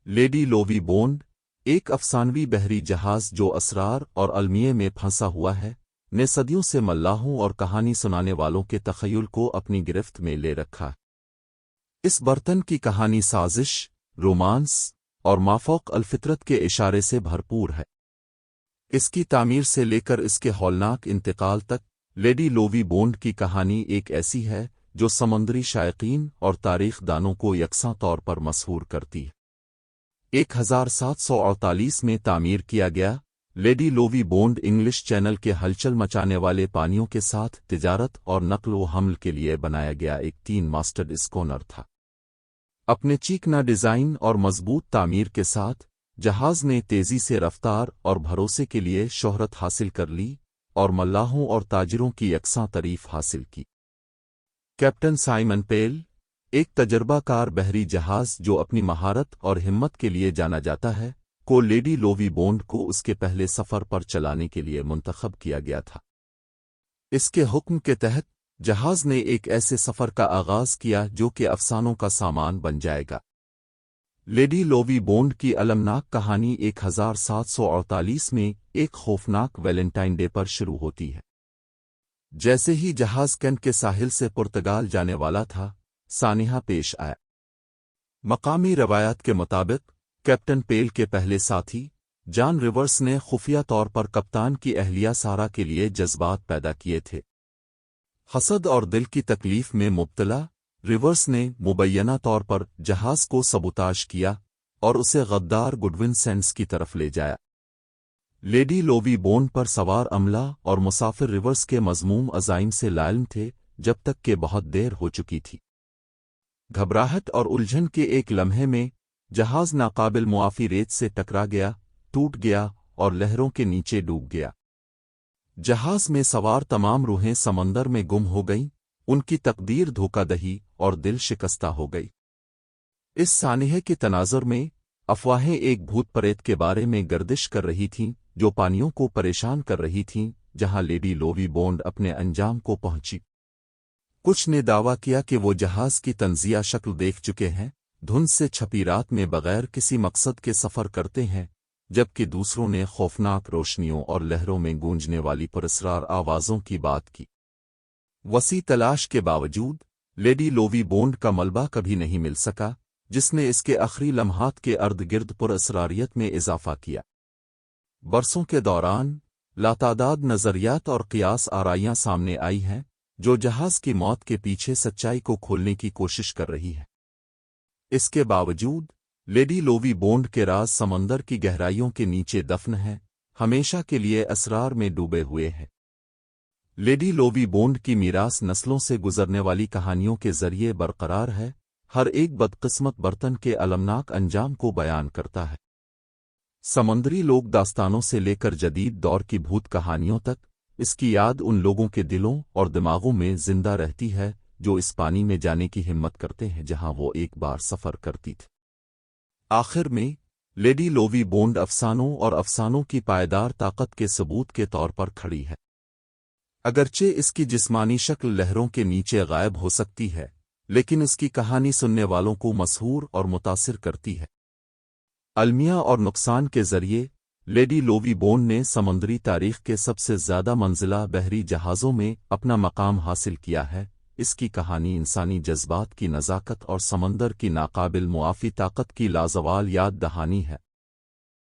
Lady لووی bound, ایک افسانوی بحری جہاز جو اسرار اور المیے میں پھنسا ہوا ہے، نے صدیوں سے ملاحوں اور کہانی سنانے والوں کے تخیل کو اپنی گرفت میں لے رکھا۔ اس برتن کی کہانی سازش، رومانس اور مافوق الفطرت کے اشارے سے بھرپور ہے۔ اس کی تعمیر سے لے کر اس کے ہولناک انتقال تک، لیڈی لووی بونڈ کی کہانی ایک ایسی ہے جو سمندری شائقین اور تاریخ دانوں کو یکساں طور پر مسحور کرتی ہے۔ 1748 میں تعمیر کیا گیا، لیڈی لووی بونڈ انگلش چینل کے ہلچل مچانے والے پانیوں کے ساتھ تجارت اور نقل و حمل کے لیے بنایا گیا ایک 3 ماسٹڈ اسکونر تھا۔ اپنے چیکنا ڈیزائن اور مضبوط تعمیر کے ساتھ، جہاز نے تیزی سے رفتار اور بھروسے کے لیے شہرت حاصل کر لی اور ملاحوں اور تاجروں کی یکساں تعریف حاصل کی۔ کیپٹن سائمن پیل، ایک تجربہ کار بحری جہاز جو اپنی مہارت اور ہمت کے لیے جانا جاتا ہے، کو لیڈی لووی بونڈ کو اس کے پہلے سفر پر چلانے کے لیے منتخب کیا گیا تھا۔ اس کے حکم کے تحت جہاز نے ایک ایسے سفر کا آغاز کیا جو کہ افسانوں کا سامان بن جائے گا۔ لیڈی لووی بونڈ کی المناک کہانی 1748 میں ایک خوفناک ویلنٹائن ڈے پر شروع ہوتی ہے۔ جیسے ہی جہاز کینٹ کے ساحل سے پرتگال جانے والا تھا، سانحہ پیش آیا۔ مقامی روایات کے مطابق، کیپٹن پیل کے پہلے ساتھی، جان ریورس نے خفیہ طور پر کپتان کی اہلیہ سارا کے لیے جذبات پیدا کیے تھے۔ حسد اور دل کی تکلیف میں مبتلا، ریورس نے مبینہ طور پر جہاز کو سبوتاژ کیا اور اسے غدار گڈون سینڈز کی طرف لے جایا۔ لیڈی لووی بونڈ پر سوار عملہ اور مسافر ریورس کے مذموم عزائم سے لائلم تھے جب تک کہ بہت دیر ہو چکی تھی۔ گھبراہٹ اور الجھن کے ایک لمحے میں، جہاز ناقابل معافی ریت سے ٹکرا گیا، ٹوٹ گیا اور لہروں کے نیچے ڈوب گیا۔ جہاز میں سوار تمام روحیں سمندر میں گم ہو گئیں، ان کی تقدیر دھوکہ دہی اور دل شکستہ ہو گئی۔ اس سانحے کے تناظر میں، افواہیں ایک بھوت پریت کے بارے میں گردش کر رہی تھیں جو پانیوں کو پریشان کر رہی تھیں جہاں لیڈی لووی بونڈ اپنے انجام کو پہنچی۔ کچھ نے دعویٰ کیا کہ وہ جہاز کی تنزیہ شکل دیکھ چکے ہیں، دھند سے چھپی رات میں بغیر کسی مقصد کے سفر کرتے ہیں، جبکہ دوسروں نے خوفناک روشنیوں اور لہروں میں گونجنے والی پراسرار آوازوں کی بات کی۔ وسیع تلاش کے باوجود، لیڈی لووی بونڈ کا ملبہ کبھی نہیں مل سکا، جس نے اس کے آخری لمحات کے ارد گرد پراسراریت میں اضافہ کیا۔ برسوں کے دوران، لاتعداد نظریات اور قیاس آرائیاں سامنے آئی ہیں جو جہاز کی موت کے پیچھے سچائی کو کھولنے کی کوشش کر رہی ہے۔ اس کے باوجود، لیڈی لووی بونڈ کے راز سمندر کی گہرائیوں کے نیچے دفن ہیں، ہمیشہ کے لیے اسرار میں ڈوبے ہوئے ہیں۔ لیڈی لووی بونڈ کی میراث نسلوں سے گزرنے والی کہانیوں کے ذریعے برقرار ہے، ہر ایک بدقسمت برتن کے المناک انجام کو بیان کرتا ہے۔ سمندری لوک داستانوں سے لے کر جدید دور کی بھوت کہانیوں تک، اس کی یاد ان لوگوں کے دلوں اور دماغوں میں زندہ رہتی ہے جو اس پانی میں جانے کی ہمت کرتے ہیں جہاں وہ ایک بار سفر کرتی تھی۔ آخر میں، لیڈی لووی بونڈ افسانوں اور افسانوں کی پائیدار طاقت کے ثبوت کے طور پر کھڑی ہے۔ اگرچہ اس کی جسمانی شکل لہروں کے نیچے غائب ہو سکتی ہے، لیکن اس کی کہانی سننے والوں کو مسحور اور متاثر کرتی ہے۔ المیہ اور نقصان کے ذریعے، لیڈی لووی بونڈ نے سمندری تاریخ کے سب سے زیادہ منزلہ بحری جہازوں میں اپنا مقام حاصل کیا ہے۔ اس کی کہانی انسانی جذبات کی نزاکت اور سمندر کی ناقابل معافی طاقت کی لازوال یاد دہانی ہے۔